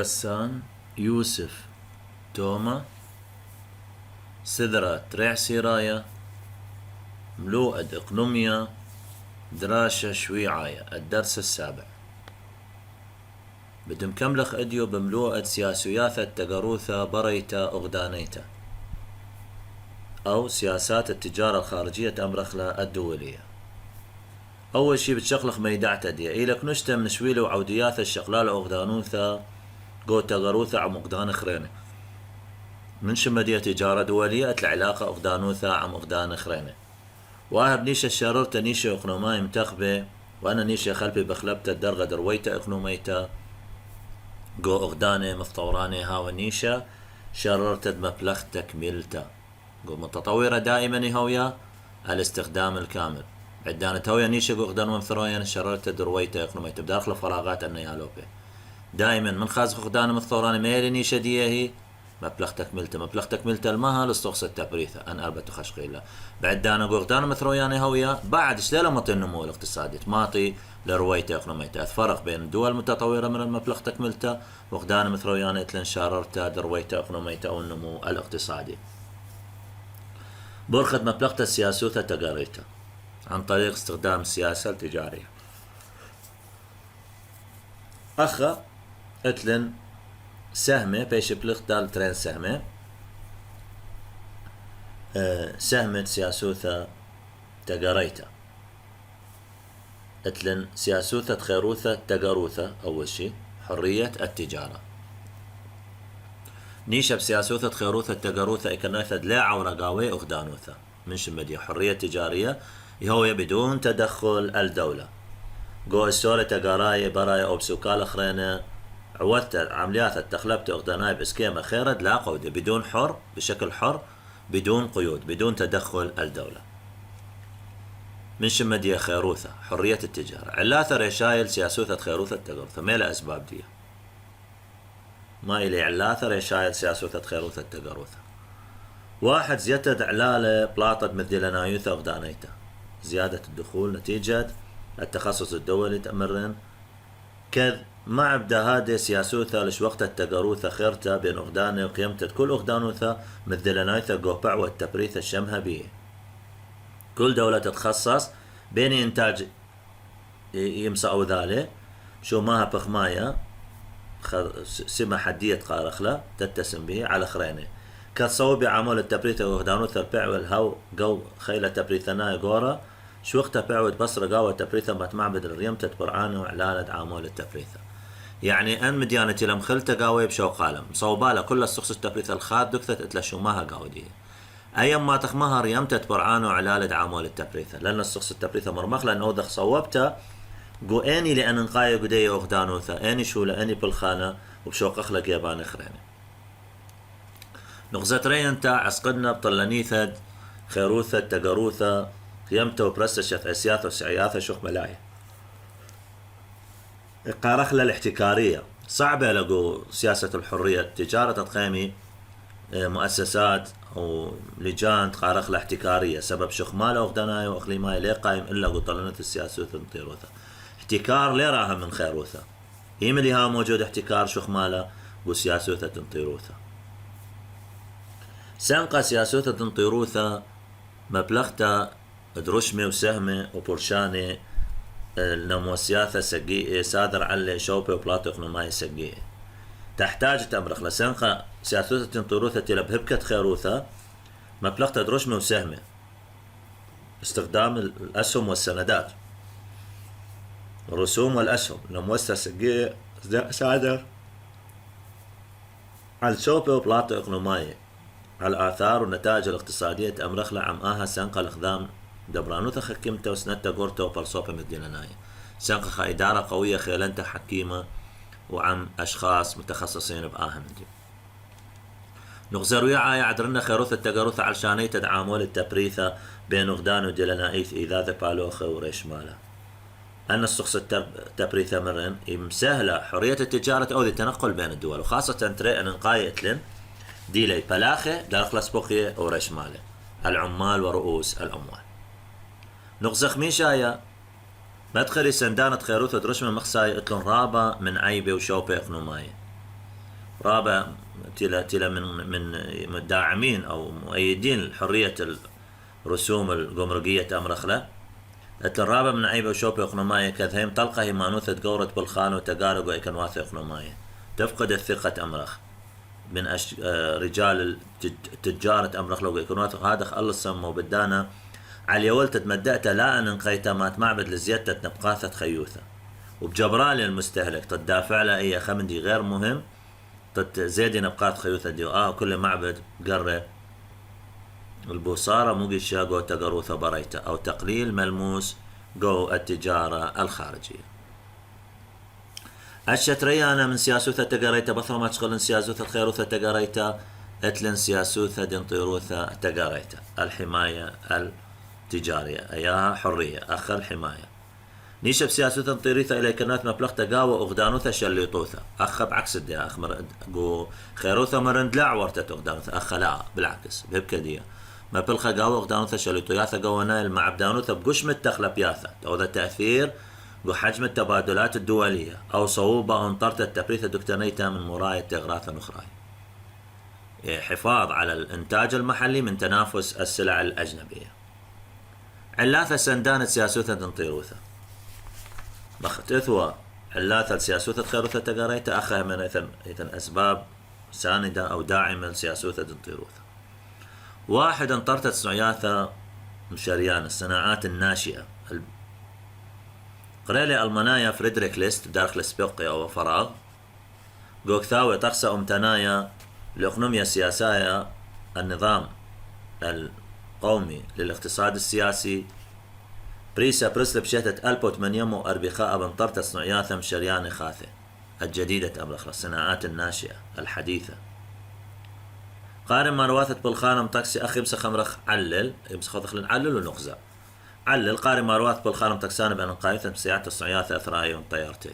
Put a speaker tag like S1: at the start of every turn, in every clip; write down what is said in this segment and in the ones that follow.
S1: غسان يوسف توما سذرة ريع سيرايا ملوءد إقنوميا دراشة شويعاية. الدرس السابع. بدم كملخ اديو بملوءد سياسياثة تقروثة بريتا أغدانيتا أو سياسات التجارة الخارجية أمرخلة الدولية. أول شي بتشقلخ ميدعتا دي إيلك نشتا من شويلة وعودياثة الشقلالة أغدانوثة قو تقروثة عم أغدان خرينة من شمدية تجارة دولية العلاقة أغدانوثة عم أغدان خرينة. واهب نيشة شررت نيشة إقنوماي متخبة وأنا نيشة خلبي بخلبتا الدرغة درويتا إقنوميتا قو أغداني مفطوراني هاو نيشة شررت مبلغ تكملتا قو متطورة دائما هويا الاستخدام الكامل. عدانة هويا نيشة قو أغدان ومثرويا شررت درويتا إقنوميتا بداخل فراغات النيالوبي دائما من خازق أغدان مفطوراني ميلي نيشة دي هي مبلغ تكملته المها للصوص التبريثة أن أربت خشقيلة بعد دانا قوغدانا مثروياني هويا بعد شليلة مطي النمو الاقتصادي ماطي لرويته اقنوميته. الفرق بين الدول المتطورة من المبلغ تكملته وغدانا مثروياني اتلن شاررته درويته اقنوميته أو النمو الاقتصادي. برخد مبلغ السياسوثة تقاريته عن طريق استخدام السياسة التجارية. أخا اتلن سهمة بيش بلغ دال ترين سهمة سهمة سياسوثة تقاريتا اتلن سياسوثة خيروثة تقاروثة. أول شي حرية التجارة نيشة بسياسوثة خيروثة تقاروثة إكناثة لا عورقاوي أغدانوثة من شمدية حرية تجارية هو بدون تدخل الدولة. قو السورة تقاراية براية أو بسوكال خرينة عودت عمليات التخلبت أغداناي بإسكيمة خيرد لا قودة بدون حر بشكل حر بدون قيود بدون تدخل الدولة. من شمدية خيروثة حرية التجارة علاثة ريشايل سياسوثة خيروثة تقروثة ميلا أسباب دي ما إلي علاثة ريشايل سياسوثة خيروثة تقروثة. واحد زيادة علالة بلاطة مدلنايوثة أغدانيتا زيادة الدخول نتيجة التخصص الدولي تأمرن كذ مع بدا هادي سياسوثة لش وقت التقاروثة خيرتا بين أغدانة وقيمتة كل أغدانوثة مثلنايثة قوبع والتبريثة الشمها بيه. كل دولة تتخصص بين إنتاج يمسأو ذالي شو ماها بخماية سمة حدية قارخلة تتسم به على خرينة كتصوبي عمول التبريثة وأغدانوثة البيع والهو قو خيلة تبريثنا يقورا شو وقت بعود بصرة قاوة تبريثة مات معبد الريم تتبرعانه وإعلانة عامول التبريثة. يعني أن مديانتي لم خلت قاوة بشو قالم صوبالة كل السخص التبريثة الخاد دكتت اتلشو ماها قاوة دي أيام ما تخمها ريم تتبرعانه وإعلانة عامول التبريثة لأن السخص التبريثة مرمخ لأن أوضخ صوبته قو أني لأن نقاية قدية أغدانوثة أني شو لأني بالخانة وبشو قخلق يابان خريني. نغزت ريان تا عسقدنا بطلانيثة خيروثة تقاروثة قيمته وبرستشت عسياثة وسعياثة شوخ ملاية قارخلة الاحتكارية صعبة لقو سياسة الحرية تجارة تقيمي مؤسسات أو لجان قارخلة احتكارية سبب شخمالة أغداناي وأقليماي ليه قايم إلا قو طلنت السياسة تنطيروثة احتكار ليه راها من خيروثة إيمليها موجود احتكار شخمالة قو سياسة تنطيروثة سنقى سياسة تنطيروثة مبلغتا درشمة وسهمة وبرشانة نمو سياسة سجيئة سادر على شوبة وبلاطو اقنوماي سجيئة تحتاج تمرخ لسنقى سياسة تنطيروثة تلبهبكة خيروثة مبلغتا درشمة وسهمة استخدام الأسهم والسندات الرسوم والأسهم نموسة سجيئة سادر على شوبة وبلاطو اقنوماي على الآثار والنتائج الاقتصادية تأمرخ لعمآها سنقى الأخدام دبرانوثة خكمته وسنتا قورته وبرصوبة مديناناي سنقى إدارة قوية خيلنتا حكيمة وعم أشخاص متخصصين بآهم دي. نغزر ويعا عدرنا خيروثة تقاروثة علشاني تدعامول التبريثة بين أغدان ودلنايث إذا ذا بالوخة وريش مالا أن السخص التبريثة مرن مسهلة حرية التجارة أو التنقل بين الدول وخاصة تري أن نقاي اتلن ديلي بلاخة دارخلس بوخية وريش مالا العمال ورؤوس الأموال. نغزخ ميشايا مدخلي سندانة خيروثة درشمة مخساي اتلن رابا من عيبة وشوبة اقنوماي رابع تلا من داعمين أو مؤيدين حرية الرسوم الجمركية أمرخلة. الرابع من عيبة وشوبة اقنوماية كذهيم طلقة هيمانوثة قورة بالخان وتقارق وإكنواثة اقنوماية تفقد الثقة أمرخ من رجال تجارة أمرخ لو إكنواثة هذا خلص سمو بدانا على ولت تمدأت لا أن انقيتا مات معبد لزيادة نبقاثة خيوثة وبجبرالي المستهلك تدافع له أي خمندي غير مهم زيدي نبقات خيوثة دي كل معبد قرر البوصارة موجي شاقو تقروثة بريته أو تقليل ملموس جو التجارة الخارجية. الشترية أنا من سياسوثة تقريته بثر ما تشغل سياسوثة خيروثة تقريته اتلن سياسوثة دنطيروثة تقريته. الحماية التجارية أيها حرية أخر الحماية نيشب سياسوثة طيريثة إلى كنات مبلغ تقاوى أغدانوثة شليطوثة أخ بعكس الدي أخ جو خيروثة مرند لا ورتت أغدانوثة أخ لا بالعكس بهبكدية ما بلخ قاوى أغدانوثة شليطوثة قوانا مع أبدانوثة بقش متخلى بياثة أو ذا تأثير جو حجم التبادلات الدولية أو صعوبة أنطرت التبريث الدكتانيتا من مراية تغراثة أخرى حفاظ على الإنتاج المحلي من تنافس السلع الأجنبية. علاثة سندانة سياسوثة تنطيروثة مختثوة علاثة سياسوثة خيروثة تقاريتا أخها من إذن أسباب ساندة أو داعمة لسياسوثة تنطيروثة. واحد انطرتت سعياثة مشاريان الصناعات الناشئة قريلي المنايا فريدريك ليست دارخ السبيقي أو فراغ قوكثاوي تقسى أمتنايا لأقنوميا السياسية النظام القومي للاقتصاد السياسي بريسا برسل بشتت ألبوت من يمو أربخاء بنطرت صنعياثة مشاريان خاثة الجديدة أمرخ الصناعات الناشئة الحديثة. قارن مارواثة بالخانم تاكسي أخي بس خمرخ علل بس خذخلن علل ونخزة علل قارن مارواث بالخانم تاكسان بأن قايثة بسياعة الصنعياثة أثرايون طيارتين.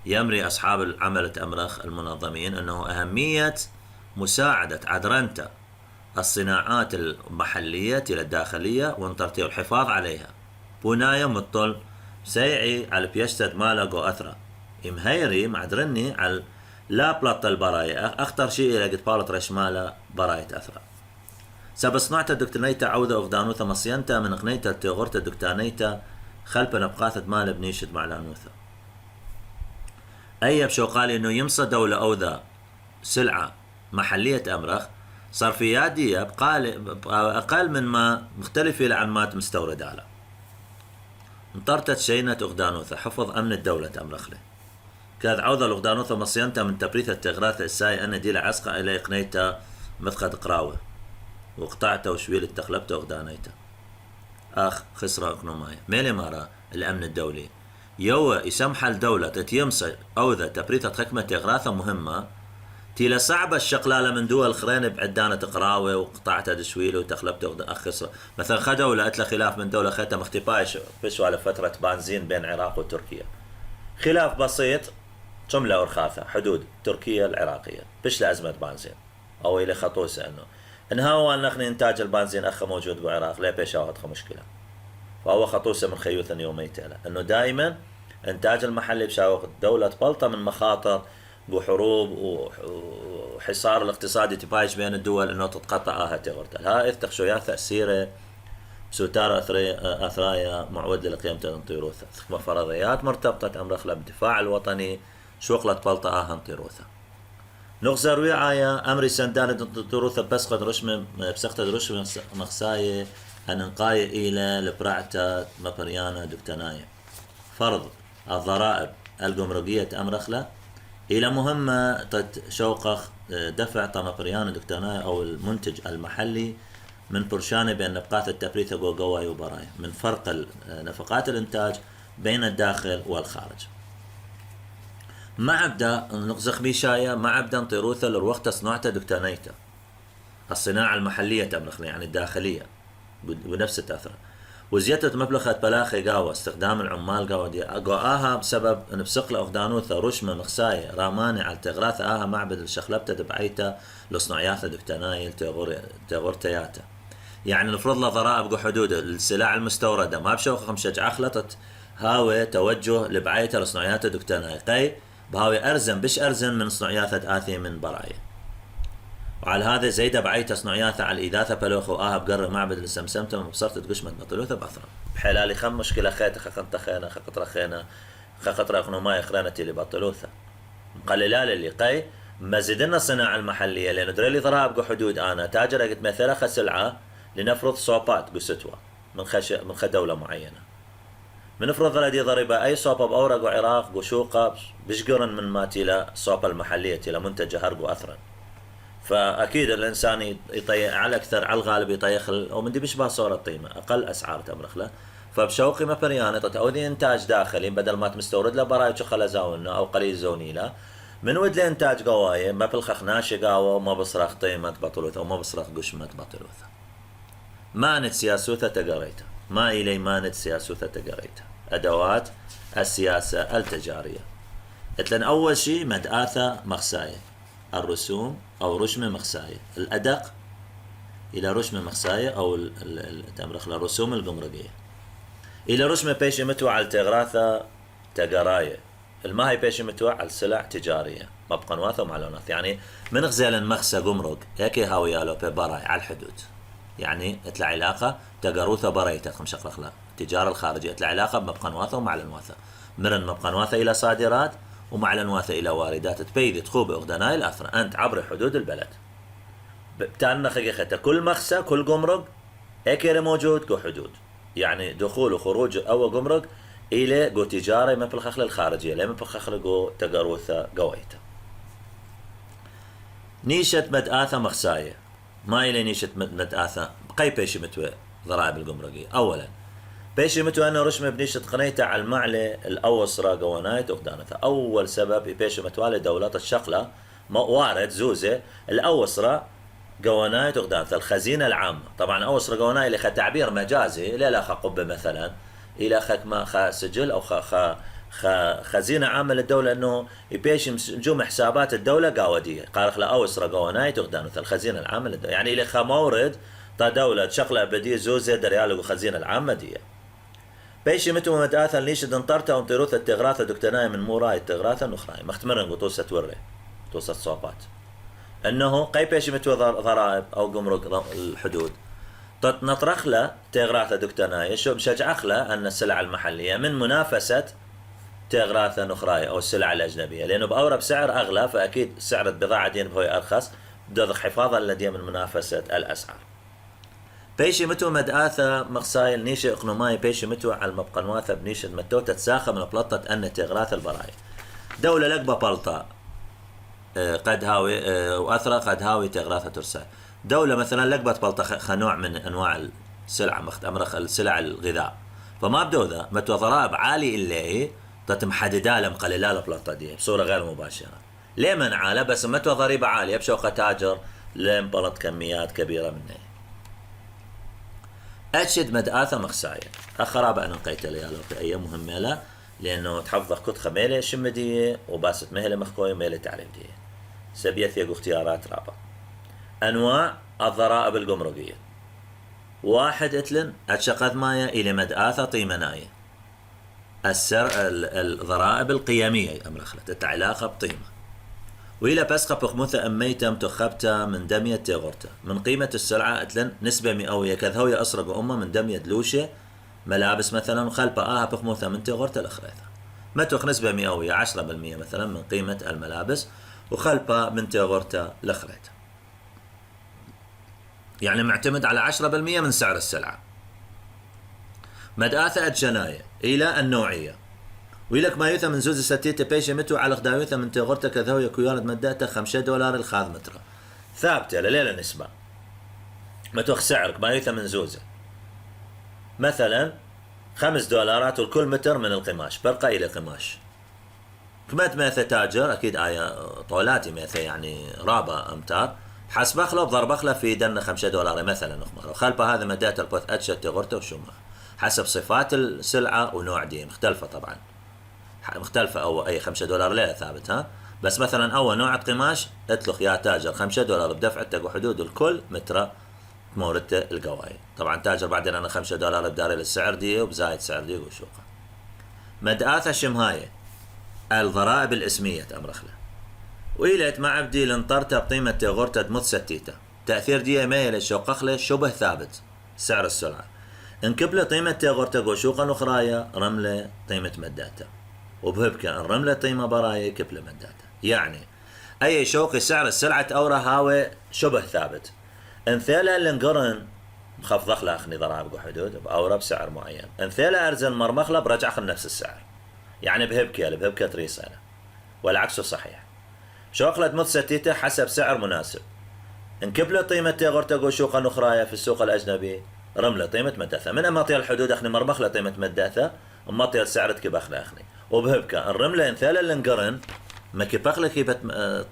S1: يمري أصحاب العمل أمرخ المنظمين أنه أهمية مساعدة عدرنتا الصناعات المحلية إلى الداخلية وانطرتي والحفاظ عليها بناية مطل سيعي على بيشتد مالقو أثرا إمهيري معدرني على لا بلاط البرايا أخطر شيء إلى قد بالط رشمالة براية أثرا سبصنعت الدكتانيتا عودة أغدانوثا مصينتا من غنيتا تغورتا الدكتانيتا خلبا نبقاثة مال بنيشد معلانوثا أي بشو قال إنه يمصى دولة أو ذا سلعة محلية أمرخ صرفياتية أقل من ما مختلفة عن ما مستورد على انطرتت شينة أغدانوثة حفظ أمن الدولة أمرخلة كاد عوضة الأغدانوثة مصينتا من تبريث التغراث الساي أن دي لعسقة إلى إقنيتا مثقد قراوة وقطعتا وشويل التخلبتا أغدانيتا أخ خسرة أقنوماية ميلي مارا الأمن الدولي يوه يسمح الدولة تتيمصي أو ذا تبريثة حكمة تغراثة مهمة تيلا صعبة الشقلالة من دول خرين بعدانة قراوة وقطعتها دشويل وتخلبت أخصر مثلا خدوا لأتلا خلاف من دولة خيتها مختبايش بشوا على فترة بنزين بين العراق وتركيا خلاف بسيط جملة أرخاثة حدود تركيا العراقية بش لأزمة بنزين أو إلى خطوسة إنه هو أن إنتاج البنزين أخ موجود بالعراق لا بيشاهد مشكلة فهو خطوسة من خيوث يوميتها إنه دائما إنتاج المحلي بشاوق دولة بلطة من مخاطر وحروب وحصار الاقتصادي تبايش بين الدول انه تتقطعها تغرتل ها اذ تخشويات تأثيره سوتار اثرايا معود لقيمة انطيروثة ثم فرضيات مرتبطة امرخلة بالدفاع الوطني شوقلة بلطة انطيروثة نغزر وعايا امري سندان انطيروثة بس قد رشم بسقط رشم مخساية انقاية الى لبرعتا مبريانا دكتناية فرض الضرائب الجمركية امرخلة إلى مهمة شوقخ دفع طمبريان دكتاناي أو المنتج المحلي من برشانة بين نبقات التبريثة قواي وبراي من فرق نفقات الإنتاج بين الداخل والخارج. ما عبدا نقزخ بيشاية ما عبدا نطيروثة للوقت صناعته دكتانيته الصناعة المحلية تمرخلي يعني الداخلية بنفس التأثير وزيادة مبلغ بلاخي قاوة استخدام العمال قاوة دي قاها بسبب ان بسقل أغدانوثة رشمة مخساية راماني على تغراث معبد الشخلبتة دبعيتا لصنعياثة دكتانايل تغورتياتا يعني نفرض له ضرائب حدود السلع المستوردة ما بشوقة مشجع خلطت هاوي توجه لبعيتا لصنعياثة دكتانايل قي بهاوي أرزن بش أرزن من صنعياثة آثي من براية. وعلى هذا زيدا بعيت صنعياثة على الإذاثة بلوخ وآها بقرر معبد السمسمتم وبصرت تقشمت بطلوثة بأثرا بحلالي خم مشكلة خيتة خقنت خينا خقط رخينا خقط رخنو ما يخرانتي اللي بطلوثة مقللال اللي قي مزدنا الصناعة المحلية لأنه دريلي ضرائب حدود أنا تاجر قلت مثلا سلعة لنفرض صوبات قستوى من دولة معينة من افرض لدي ضريبة أي صوبة بأورق وعراق وشوقة بشقرن من ما تيلا صوبة المحلية تيلا منتج هرق وأثرا فأكيد الإنسان يطيق على أكثر على الغالب يطيخ ومندي بيشبه صورة القيمة أقل أسعار تمرخ له فبشو قيمة بريانة تتأودي إنتاج داخلي بدل ما تمستورد له براي شخلا زاولنا أو قليل زوني له من ود لإنتاج قواية ما بالخخ ناشي قاوة وما بصرخ قيمة بطلوثة وما بصرخ قشمة بطلوثة مانت سياسوثة تقريتها ما إلي مانت سياسوثة تقريتها أدوات السياسة التجارية اتلن أول شيء مدآثة مخساية الرسوم أو رشمة مخساية الأدق إلى رشمة مخساية أو تمرخ الرسوم القمرقية إلى رشمة بيش متوى على التغراثة تقراية الماهي بيش متوى على السلع تجارية مبقنواثة ومعلونات يعني من غزال مخسى قمرق هيك هاويالو ببراي على الحدود يعني اتلا علاقة تقروثة برايتك خمشق رخلا التجارة الخارجية اتلا علاقة بمبقنواثة ومعلنواثة مرن مبقنواثة إلى صادرات ومعلنواثة إلى واردات تبيذ تخوب أغدناي الأثرى أنت عبر حدود البلد بتاعنا خيخته كل مخسى كل قمرق هيك موجود كو حدود يعني دخول وخروج أو قمرق إلى جو تجارة ما في الخخلة الخارجية لا ما في الخخلة جو تقروثة قويته نيشة مدآثة مخساية ما إلى نيشة مدآثة بقي بيش متوى ضرائب القمرقية أولا بيش متوى أنه رشمة بنيشة قنيته على المعلى الأوسرة قوانايت أقدانتها أول سبب بيش متوى لدولة الشقلة وارد زوزة الأوسرة قوانايت أقدانتها الخزينة العامة طبعا أوسرة قوانايت اللي تعبير مجازي لا خا قبة مثلا إلى خك ما خا سجل أو خزينة عامة للدولة أنه يبيش نجوم حسابات الدولة قاودية قارخ لا أوسرة قوانايت أقدانتها الخزينة العامة للدولة يعني إلى خا مورد تا دولة شقلة أبدية زوزة دريالو خزينة العامة دي بيش متو مدآثا ليش دنطرتا ومتروث التغراثة دكتناي من موراي التغراثة النخراي مختمرن قطوسة وري قطوسة صوبات انه قي بيش متو ضرائب او قمرق الحدود نطرخ له تغراثة دكتناي شو بشجعخ له ان السلع المحلية من منافسة تغراثة نخراي او السلع الاجنبية لانه باورا بسعر اغلى فاكيد سعر البضاعة دين بهو ارخص بدوذ حفاظا لديه من منافسة الاسعار بيشي متو مدآثة مخسايل نيشة اقنوماي بيشي متو على المبقنواثة بنيشة متو تتساخى من بلطة أن تغراث البراي دولة لقبة بلطة قد هاوي وأثرى قد هاوي تغراثة ترسا دولة مثلا لقبة بلطة خنوع من أنواع السلع مختمرخ السلع الغذاء فما بدو ذا متو ضرائب عالي إلا تتمحددا له مقللا له بلطة دي بصورة غير مباشرة ليه منعاله بس متو ضريبة عالية بشوقة تاجر لين بلط كميات كبيرة منه أشد مدآثة مخساية أخراب أنا نقيت ليالو في أي مهمة لا لأنه تحفظ كت خميلة شمدية وباست مهلة مخكوية مهلة تعريف دي سبيت ثيق اختيارات رابع أنواع الضرائب القمرقية واحد اتلن أتشقد مايا إلى مدآثة طيمناية الضرائب القيمية أمر أخلت التعلاقة بطيمة وإلى بسقة بخموثة أميتم تخبتة من دمية تغرتة من قيمة السلعة أتلن نسبة مئوية كذهوية أسرق أمة من دمية دلوشة ملابس مثلا خلبة بخموثة من تغرتة الأخريثة متوخ نسبة مئوية 10% مثلا من قيمة الملابس وخلبة من تغرتة الأخريثة يعني معتمد على 10% من سعر السلعة مدآثة أجناية إلى النوعية ويلك ما يثمن زوز ستيته بيش متو على خداويته من تغرته كذوية كيانت مداته $5 الخاذ مترة ثابتة لليلة نسبة متوخ سعرك ما يثمن زوزة مثلا $5 والكل متر من القماش برقة إلى قماش كمات ماثة تاجر أكيد آية طولاتي ماثة يعني رابع أمتار حسب أخله بضرب أخله في دنا $5 مثلا أخمار وخلبة هذا مداته البوث أجشت تغرته وشومه حسب صفات السلعة ونوع دي مختلفة طبعا مختلفة أو أي $5 لا ثابت ها بس مثلا أول نوع قماش اطلق يا تاجر $5 بدفعتك وحدود الكل متر مورته القوايد طبعا تاجر بعدين أنا $5 بداري للسعر دي وبزايد سعر دي وشوقه مدآثة شمهاية الضرائب الاسمية أمرخلة وإلت مع بدي لنطرتها بقيمة تغورتا دمت ستيتا تأثير دي مايل الشوقخلة شبه ثابت سعر السلعة انكبلة قيمة تغورتا قوشوقا نخرايا رملة قيمة مداتا وبهبكا الرملة قيمة برايا كبلة مداتا يعني أي شوقي سعر السلعة أورا هاوي شبه ثابت انثيلا لنقرن مخفض أخلا أخني ضرائب وحدود بأورا بسعر معين انثيلا أرزل مرمخلة برجع خل نفس السعر يعني بهبكا تريسالة والعكس صحيح شوقلة مت ستيته حسب سعر مناسب انكبلة قيمة تغورتا قوشوقا نخرايا في السوق الأجنبي رملة قيمة مداثة من أماطي الحدود أخني مرمخلة قيمة مداثة أماطي السعر تكبخنا أخني وبهبكا الرملة انثيلا لنقرن ما كبخلة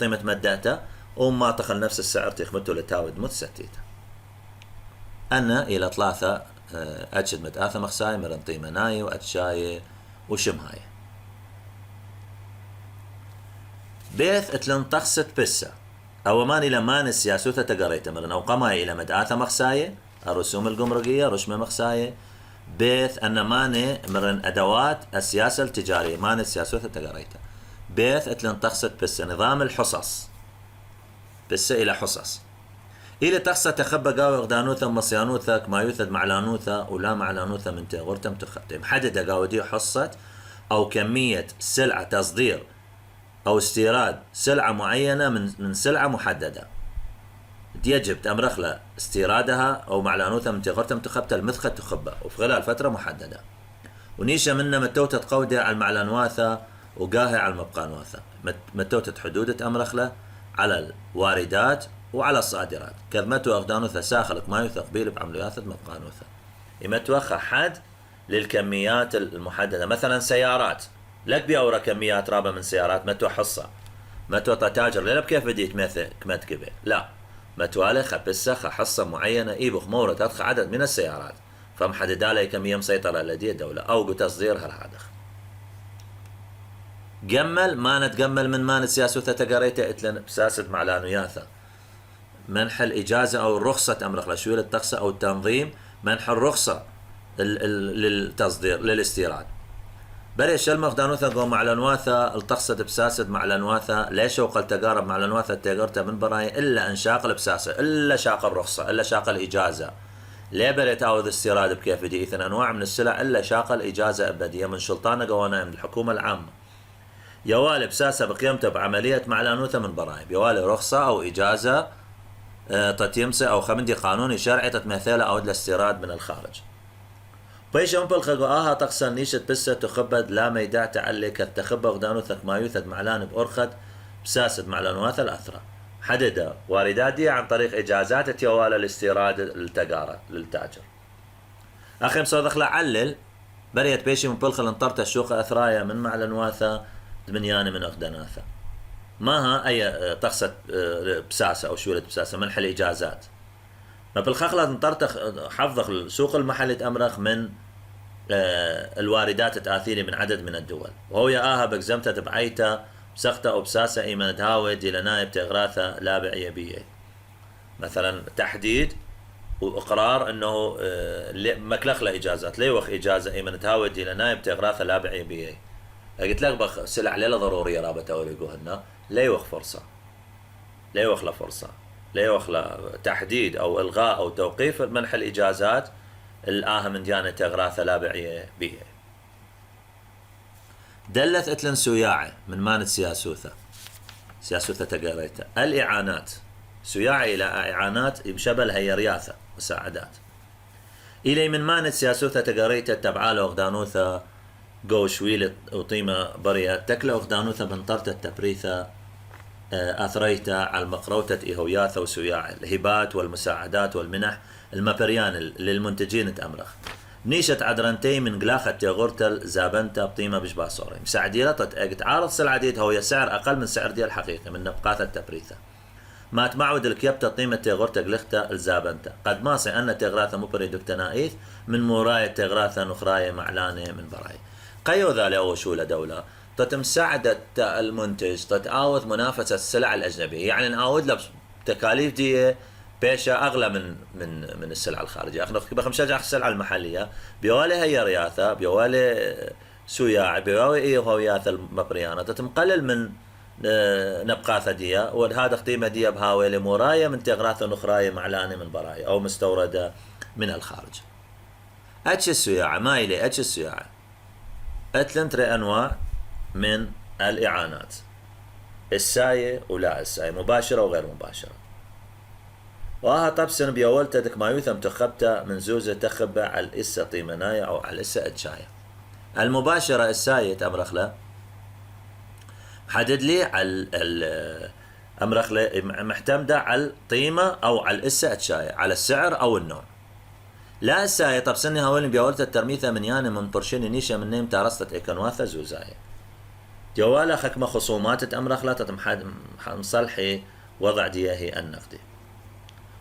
S1: قيمة مداثة وما تخل نفس السعر تخمته لتاود مت ستيته أنا إلى ثلاثة أجد متآثة مخساي مرن طيمة ناي وأتشاي وشمهاي بيث اتلن تخصت بسة أو مان إلى مان السياسوثة تقريته مرن أو قماي إلى متآثة مخساي الرسوم الجمركية رشمة مخساي بيث أن ماني مرن أدوات السياسة التجارية مان السياسوثة تقريته بيث اتلن تخصت بسة نظام الحصص بسة إلى حصص إلى تخصى تخبى قاوي غدانوثا مصيانوثا كما يوثد معلانوثا ولا معلانوثا من تغورتم تخطيم حدد قاودي حصة أو كمية سلعة تصدير أو استيراد سلعة معينة من سلعة محددة يجب تأمرخلة استيرادها أو معلانوثا من تغورتم تخبت المثخة تخبى وفي خلال فترة محددة ونيشة منا متوتة قودة على المعلانواثا وقاهي على المبقانواثا متوتة حدودة أمرخلة على الواردات وعلى الصادرات كذمته أغدانوثا ساخلك ما يوثق بيل بعمليات مبقانوثا يمتوخى حد للكميات المحددة مثلا سيارات لك بيورا كميات رابة من سيارات متو حصة متو تاجر لا بكيف بديت مثل كمت كبير لا متوالي خبسة حصة معينة إيبخ مورد أدخ عدد من السيارات فمحدد عليه كمية مسيطرة لدي الدولة أو بتصديرها الهدخ جمل ما نتجمل من ما نسياسوثة تقريته اتلن بساسد معلانوياثا منح الإجازة أو الرخصة أمرخ لشوية التخصة أو التنظيم منح الرخصة للتصدير للاستيراد بري الشلمخ دانوثا قوم معلنواثا التخصة بساسد معلنواثا ليش وقل تقارب معلنواثا تقرتها من براي إلا أن شاق البساسة إلا شاق الرخصة إلا شاق الإجازة ليه بري تعوذ استيراد بكيف دي إثنى أنواع من السلع إلا شاق الإجازة أبدية من سلطانة قوانا من الحكومة العامة يوالي بساسة بقيمته بعملية معلنوثا من براي يوالي رخصة أو إجازة تتيمسة أو خمندي قانوني شرعي تتمثيلة أو الاستيراد من الخارج بيش أمبل خقوآها تقصن نيشة بسة تخبد لا ميداع تعلي كالتخبى غدانوثك ما يوثد معلان بأرخد بساسد معلانواث الأثرى حدد واردات دي عن طريق إجازات تيوال الاستيراد للتجارة للتاجر أخي مصدق علل بريت بيشي من بلخل انطرت الشوق أثرايا من معلنواثا دمنياني من أخدناثا ماها أي تقصد بساسة أو شولة بساسة منح الإجازات ما بالخخلة انطرت حفظ سوق المحلي أمرخ من الواردات التأثيري من عدد من الدول وهو ياها بقزمتها تبعيتا بسخته أو بساسة إيمان تهاود إلى نائب تغراثة لا بعية بيه مثلا تحديد وإقرار أنه مكلخلة إجازات ليوخ إجازة إيمان تهاود إلى نائب تغراثة لا بعية بيه قلت لك بخ سلع ليلة ضرورية رابطة وليقوهن ليوخ فرصة ليوخ لفرصة ليوخ تحديد أو إلغاء أو توقيف منح الإجازات الآها من ديانة تغراثة لا بعية بيه دلت اتلن سياعة من مانت سياسوثة تقريتها الإعانات سياعة إلى إعانات بشبل هي رياثة مساعدات إلي من مانت سياسوثة تقريتها تبعال أغدانوثة قوشويلة وطيمة برية تكلا أغدانوثة بنطرت التبريثة أثريتا على مقروتة إيهوياثة وسياعة الهبات والمساعدات والمنح المبريان للمنتجين تأمرخ نيشة عدرنتي من قلاخة تيغورتل زابنتا بطيمة بشبه صوري مساعدية تعارض سلعة ديت هو سعر أقل من سعر ديال الحقيقي من نبقات التبريثة ما تمعود الكيبتا طيمة تيغورتا قلختا الزابنتا قد ماسي أن تيغراثة مبريد التنائيث من موراية تيغراثة نخراية معلانة من براي قيو ذالي أو شولة دولة تتمساعدة المنتج تتعاوض منافسة السلع الأجنبية يعني نعاود له تكاليف دي بيشة أغلى من السلع الخارجية أخذ بخمسة السلع المحلية بيوالي هي رياثة بيوالي سوياع بيواوي هويات المبريانة تتمقلل من نبقاثة ديا وهذا قيمة ديا بهاوي لمراية من تغراثة نخراية معلانة من براية أو مستوردة من الخارج. أتش السياعة ما إلي أتش السياعة أتلنتري أنواع من الإعانات، الساية ولا الساية، مباشرة وغير مباشرة. وها طبسن بيولتا دك ما يوثم تخبتا من زوزة تخبى على الإسة طيمناية أو على الإسة أتشاية. المباشرة الساية أمرخلة حدد لي على أمرخلة محتمدة على الطيمة أو على الإسة أتشاية، على السعر أو النوع. لا الساية طبسني هاولين بيولتا الترميثة من ياني من برشيني نيشة من نيم تارستت إيكانواثة زوزاية. جوالا خكمة خصومات أمرخلة تتمحد مصلحي وضع دياهي النقدي.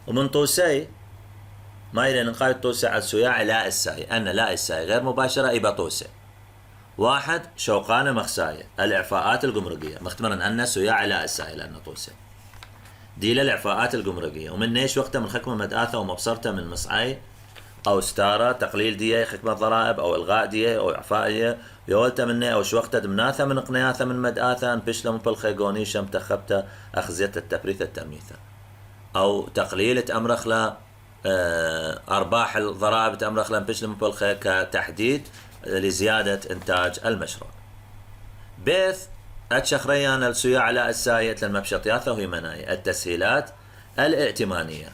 S1: ومن طوسي ما إلى نقاية طوسي على السياعي لا الساي، أن لا الساي غير مباشرة يبقى طوسي. واحد شوقانة مخساية الإعفاءات الجمركية مختمرا أن سياعي لا الساي لأنه طوسي دي للإعفاءات الجمركية. ومن نيش وقتها من خكمة مدآثة ومبصرته من مسعي أو ستارة تقليل دية خكمة ضرائب أو إلغاء دية أو إعفاء دية يولت مني أو شوقتها دمناثة من قنياثة من مدآثة انبشلة من بالخيقوني شم تخبتة أخزية التبريث التميثة أو تقليل أمرخلة أرباح الضرائب تأمرخلة انبشلة من بالخيق كتحديد لزيادة إنتاج المشروع. بيث أتشخريان السياع على الساية للمبشطياثة وهي مناي التسهيلات الائتمانية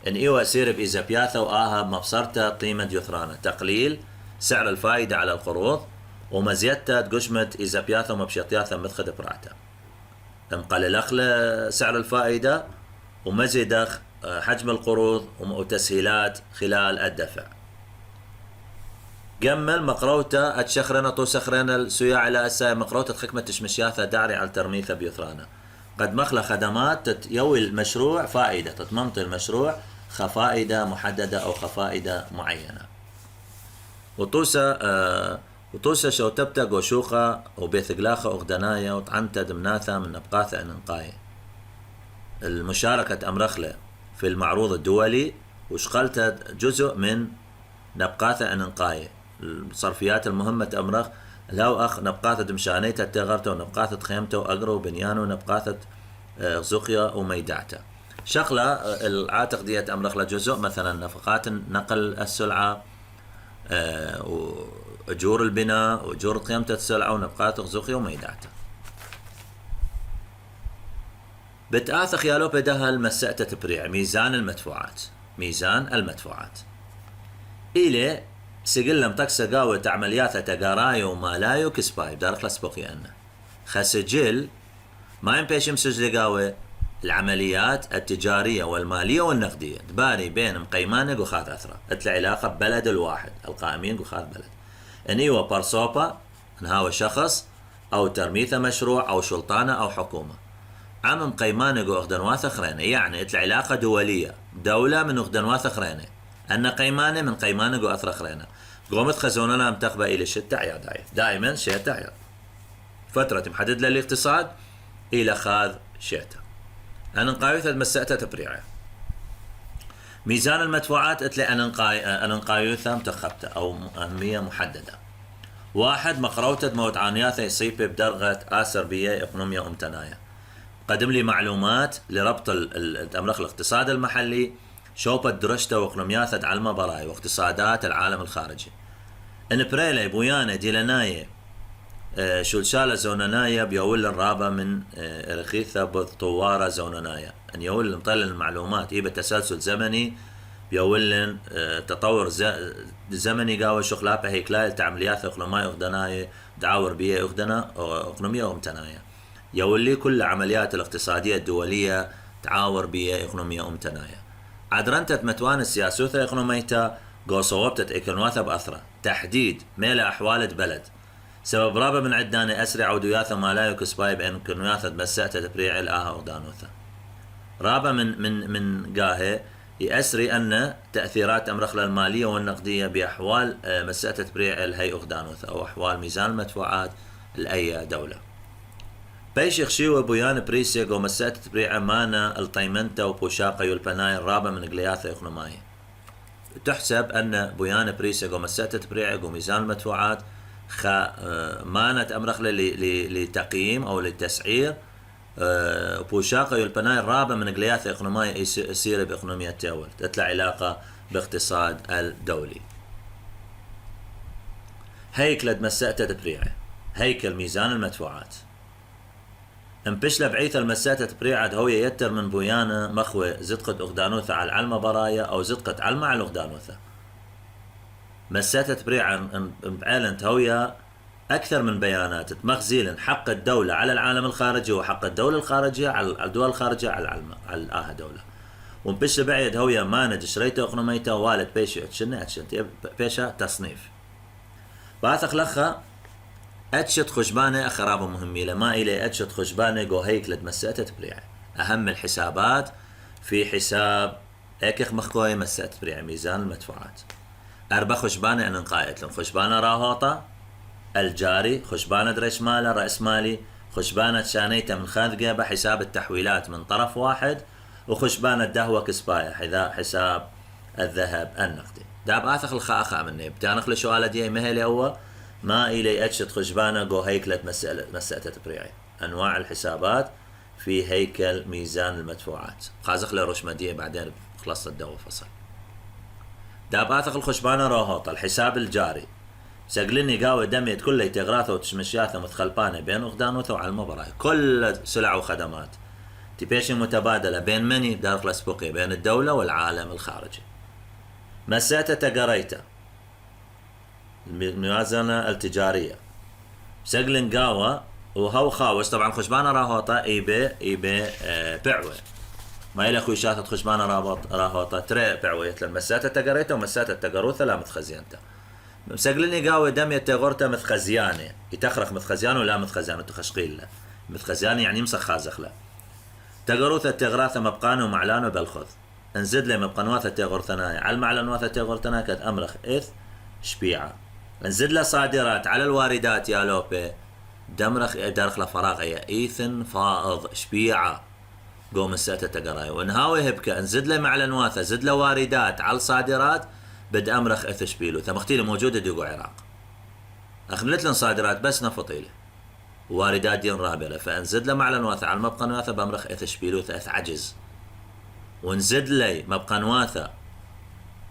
S1: إن إيوة سير بإيزابياثة وآها مبصرته قيمة يثرانة تقليل سعر الفائدة على القروض ومزيدته تقشمة إيزابياثة ومبشطياثة مدخد براعته مقلل أخلى سعر الفائدة ومزيد حجم القروض وتسهيلات خلال الدفع. جمل مقروته أتشخرنا توسخرنا السياع على الساية مقروته خكمة تشمشياثة داري على الترميثة بيثرانة قد مخلى خدمات تتيوي المشروع فائدة تتمنطي المشروع خفائدة محددة أو خفائدة معينة. وطوسة شوتبتا قوشوخة وبيثقلاخة أغدناية وطعنتا دمناثة من نبقاثة أننقاية المشاركة أمرخلة في المعروض الدولي وشغلتها جزء من نبقاثة أننقاية الصرفيات المهمة أمرخ لو أخ نبقاثة دمشانيته تغرته ونبقاثة خيمته وأقره وبنيانه ونبقاثة زقيا وميدعته شغلة العاتق ديت أمرخ جزء مثلا نفقات نقل السلعة وأجور البناء وأجور قيمة السلعة ونبقاثة زقيا وميدعته. بتآثخ يالو بدها المسأتة تبريع ميزان المدفوعات إلي سجل متكسة قاوة عمليات تقارايو ومالايو كسباي بدار خلاص بقي أنا خسجل ما ينبيش مسجل قاوة العمليات التجارية والمالية والنقدية دباري بين مقيمانة وخاذ أثرة اتل علاقة ببلد الواحد القائمين وخاذ بلد انيوة بارصوبة انهاو شخص أو ترميثة مشروع أو شلطانة أو حكومة عم مقيمانة وأخدنواث خرينة يعني اتل علاقة دولية دولة من أخدنواث خرينة أن قيمانة من قيمانة وأثرة خرينة قومت خزوننا متقبة إلى الشتة عياد دائما شيتا عياد فترة محدد للاقتصاد إلى خاذ شيتا أنا نقايثة مسأتة تبريعه ميزان المدفوعات اتلي أنا نقايثة متخبتة أو أهمية محددة. واحد مقروتة موت عانياثة يصيب بدرجة آسر بيه إقنومية أمتناية قدم لي معلومات لربط الأمرخ الاقتصاد المحلي شوبة درجته وإقنومياثة على المبراي واقتصادات العالم الخارجي إن بريلي بويانة ديلاناية شلشالة زونانايا بيول الرابة من رخيثة بطوارة زونانايا أن يول مطلع المعلومات إيه بتسلسل زمني بيول تطور زمني قاوة شغلابة هيكلايل تعمليات إقلومية أخدنايا دعاور بيه إقنومية أمتنايا يولي كل عمليات الاقتصادية الدولية تعاور بيه إقنومية أمتنايا عدرنتت متوان السياسوثة إقنوميتا قوصوبتت إكنواثة بأثرة تحديد ميلا أحوالة بلد سبب رابع من عداني أسرع عودياثة ما لا يكسباي بأن كنواثة مسأتة تبريع الآها أغدانوثة رابع من قاهي يأسري أن تأثيرات أمرخلة المالية والنقدية بأحوال مسأتة تبريع الهي أغدانوثة أو أحوال ميزان المدفوعات لأي دولة بيش يخشيوه بيان بريسيق ومسأتة تبريع مانا الطيمنتا وبوشاقة يلبناي الرابع من قلياثة إقنومية تحسب أن بيان بريسيق ومسأتة تبريع وميزان المدفوعات مانت أمرخ لتقييم أو للتسعير بوشاقة يلبناي الرابع من قلياث إقنومية يصير بإقنومية تاول تطلع علاقة باقتصاد الدولي. هيكل مسأتة بريعة هيكل ميزان المدفوعات انبشل بعيث المساتة بريعة هوية يتر من بويانة مخوة زدقة أغدانوثة على العلمة برايا أو زدقة علمة على الأغدانوثة. مساتة بريعة بعلنت هوية أكثر من بيانات تمخزيل حق الدولة على العالم الخارجي وحق الدولة الخارجية على الدول الخارجية على العلمة على الآها دولة. ومبش بعيد هوية مانج شريته أقنوميته والد بيشي أتشنت بيشا تصنيف بعث لخا أتشت خشبانة أخراب مهمة لما إلي أتشت خشبانة جو هيك لتمسأتة بريعة. أهم الحسابات في حساب اكخ مخكوي مسأتة بريعة ميزان المدفوعات. أربع خشبانة أن نقايت لهم خشبانة راهوطة الجاري خشبانة دريش مالة رأس مالي خشبانة شانيته من خاذقة بحساب التحويلات من طرف واحد وخشبانة دهوة كسباية حذاء حساب الذهب النقدي. داب آثخ الخاخة مني بتانخ لشوالة دي مهلي هو ما إلي أتشت خشبانة جو هيكلة مسألة بريعي. أنواع الحسابات في هيكل ميزان المدفوعات خازخ لرشمدية بعدين خلصت الدو فصل. داب آثخ الخشبانة روهوطة الحساب الجاري سجلني قاوي دميت كل تغراثه وتشمشياثه متخلبانة بين أغدانوثه وعلى المباراة كل سلع وخدمات تبيشي متبادلة بين مني بدار الأسبوقية بين الدولة والعالم الخارجي. مساتة تقريته الموازنة التجارية سجلن قاوة وهو خاوش طبعا خشبانة راهوطة إيبي بعوة ما إلى خويشات خشبانة راهوطة تري بعوة المساتة تقريته ومساتة تقروثة لا متخزيانته مسجلني قاوة دم يتغورته متخزيانة يتخرخ متخزيانه ولا متخزيانه تخشقيل له متخزيانة يعني مسخازخ له تقروثة تغراثة مبقانه ومعلانه بالخذ انزد لي مبقانواثة تغورثناي على المعلنواثة تغورثناي كد أمرخ إث شبيعة انزد له صادرات على الواردات يا لوبي دمرخ درخ لفراغ يا إيثن فائض شبيعة قوم الساتة تقراي وانهاوي هبكة انزد له معلنواثة زد له واردات على الصادرات بد أمرخ إث شبيلو ثمختيله موجودة ديقو عراق أخملت لن صادرات بس نفطيله واردات دين رابلة فانزد له معلنواثة على المبقانواثة بأمرخ إث شبيلو إث عجز ونزد لي مبقانواثة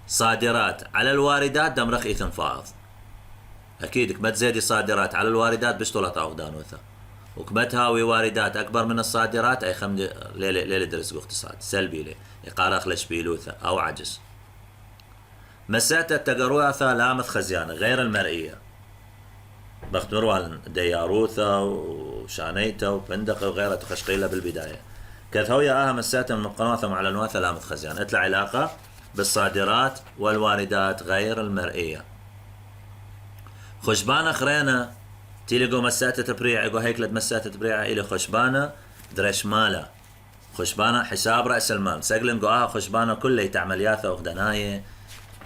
S1: صادرات على الواردات دمرخ إثن فائض أكيد كبت زيدي صادرات على الواردات بشطولة أغدانوثة وكبت هاوي واردات أكبر من الصادرات أي خمد ليلة درس اقتصاد سلبي لي يقارخ لشبيلوثة أو عجز. مسات التقروثة لا متخزيانة غير المرئية بختمروها دياروثة وشانيته وفندقة وغيرها تخشقيلة بالبداية كثوية مسات من مقنواثة مع الأنواثة لا متخزيانة اتلع علاقة بالصادرات والواردات غير المرئية. خشبانة خرينة تيلقوا مساتة تبريع يقول هيكلة مساتة تبريع إلي خشبانة درش مالة خشبانة حساب رأس المال سجلن قوها خشبانة كله عملياته وغدناية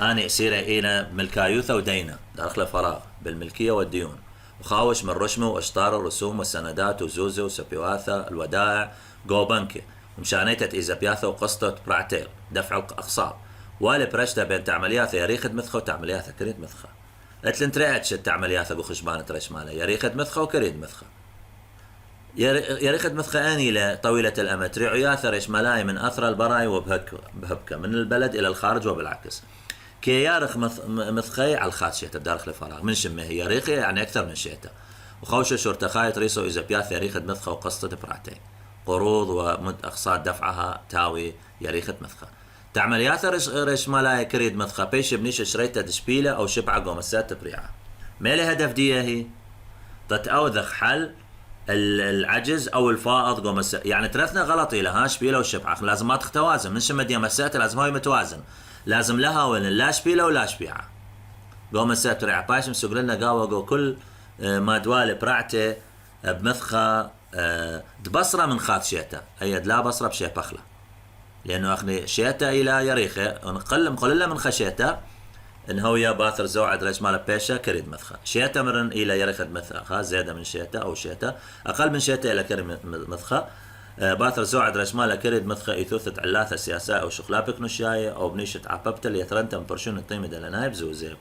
S1: أنا أسيرة إلى ملكايوثة ودينة داخل فراغ بالملكية والديون وخاوش من رشمه وأشطار الرسوم والسندات وزوزة وسبيواثة الودائع جو بنكي ومشانيتة إيزابياثة وقسطة برعتيل دفع الأقساط والي برشتة بين تعملياثة يريخد مثخة وتعملياثة كريد مثخة اتلن تريعتش التعملياثة قو خشبانة رش ماله يريخد مثخة وكريد مثخة يريخد مثخة آنيلة طويلة الأمد ريعياثة رش ملاي من أثر البراي وبهبكة من البلد إلى الخارج وبالعكس كي يارخ مثخي على الخاتشية الدارخ لفراغ من شمه هي ريخي يعني أكثر من شيته وخوشة شرتخاية ريسو إذا بياث يريخد مثخة وقسطة برعتين قروض ومد أقساط دفعها تاوي يريخد مثخة تعمليات رش مالاي كريد مثخة بيش بنيش شريتة دشبيلة أو شبعة قومسات تبريعة مالي هدف ديه هي تتأوذخ حل العجز أو الفائض قومسات يعني ترثنا غلطي لها شبيلة وشبعة لازم ما تختوازن من شمدية مسات لازم هاي متوازن لازم لها وين لا شبيلة ولا شبيعة قوم السات بريعة باش مسوق لنا قاوة كل ما دوالي برعته بمثخة دبصرة من خاط شيتا أي لا بصرة بشي بخلة لأنه أخني شيتا إلى يريخة نقل لها من خشيتا إن هو يا باثر زوعد ريش مالا بيشا كريد مثخة شيتا مرن إلى يريخة مثخة زيادة من شيتا أو شيتا أقل من شيتا إلى كريد مثخة باثر زوعد رشمالة كريد مثخة إثوثة علاثة سياسة أو شخلابك نشاية أو بنيشة عببتة اللي يثرنتم برشون الطيمة دلنايب زوزي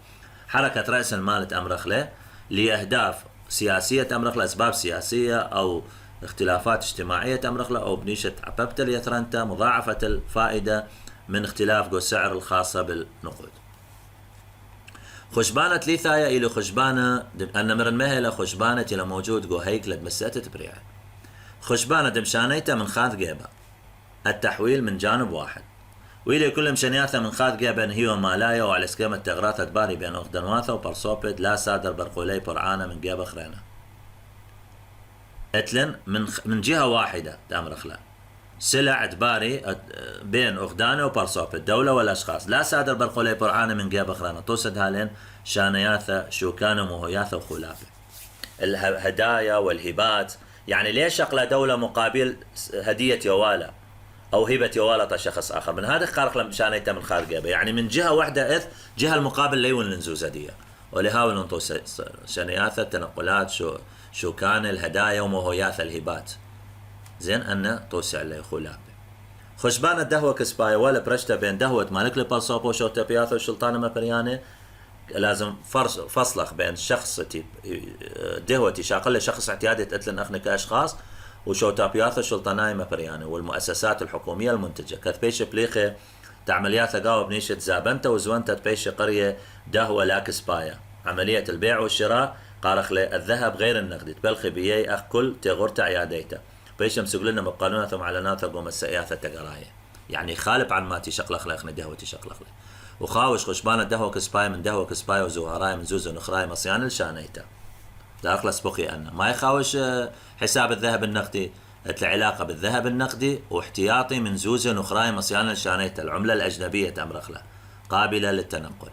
S1: حركة رأس المال أمرخ له لأهداف سياسية أمرخلة، أسباب سياسية أو اختلافات اجتماعية أمرخلة، أو بنيشة عببت اليثرنتا مضاعفة الفائدة من اختلاف جو السعر الخاصة بالنقود. خشبانة ليثايا إلى خشبانة أن مرن مهلة خشبانة إلى موجود جو هيكلة مسأتة بريعة. خشبانة دمشانيتا من خاذ جيبة التحويل من جانب واحد، وإلى كل مشانياثا من خاذ جيبا هي مالايا وعلى سكيمة تغراثة باري بين أخدنواثا وبرصوبد لا سادر برقولي برعانة من جيبة خرينة اتلن من جهة واحدة تأمر خلا سلع دباري بين أخدانة وبرصوبد دولة والأشخاص لا سادر برقولي برعانة من جيبة خرينة توسد هالين شانياثا شوكانة ومهوياثا وخلافة الهدايا والهبات. يعني ليش شقلة دولة مقابل هدية يوالا أو هبة يوالا شخص آخر من هذا خارق لمشان يتم من خارج يعني من جهة واحدة إذ جهة المقابل ليون لنزوز هدية ولهاول ننطو شنياثة تنقلات شو كان الهدايا ومهوياث الهبات زين أن توسع لي خلاب خشبان الدهوة كسباية ولا برشته بين دهوة مالك لبالصوبو شو تبياثو شلطانة مبريانة لازم فصلخ بين شخص دهوتي شاقل شخص اعتيادي تقتلن أخني كأشخاص وشو تابياثا شلطاناي مبريانة والمؤسسات الحكومية المنتجة كثبيش بليخة تعمليات قاوة بنيشة زابنتا وزوانتا تبيش قرية دهوة لاكس بايا عملية البيع والشراء قارخ الذهب غير النقدي تبلخي بيي أخ كل تغورتا عياديتا بيش مسقلنا مبقانوناتهم على ناثا قوم السياثة تقراية يعني خالب عن ما تشقلخ لأخني دهوة تشقلخ لي وخاوش خشبان الدهوة كسبايا من دهوة كسبايا وزوهراي من زوزو نخراي مصيان الشانيتا داخل سبقي أنا ما يخاوش حساب الذهب النقدي العلاقة بالذهب النقدي واحتياطي من زوزة نخراي مصيان الشانيتا العملة الأجنبية تمرخلة قابلة للتنقل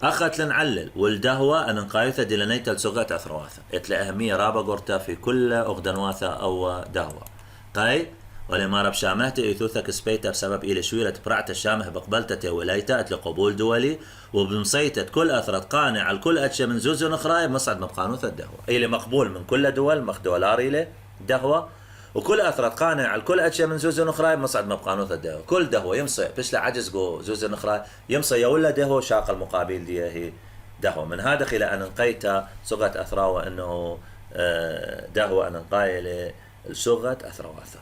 S1: أخت لنعلل والدهوة أن نقايثة دلنيتا لسغة أثرواثة إتلا أهمية رابا قرتا في كل أغدنواثة أو دهوة قاي ولما رب شامهت إيثوثا كسبيتا بسبب إلى شويرة برعت الشامه بقبلتة ولايتا لقبول دولي وبمصيتة كل أثرت قانع الكل أتشى من زوزو نخراي مصعد مبقانوثة الدهوة إلى مقبول من كل دول مخ دولار إلى دهوة وكل أثرت قانع الكل أتشى من زوزو نخراي مصعد مبقانوثة الدهوة كل دهوة يمصي بش عجز جو زوزو نخراي يمصي يولا دهوة شاق المقابل دي هي دهوة من هذا خلال أن نقيتا صغة أثراوة أنه دهوة أن نقايل صغة أثراوثة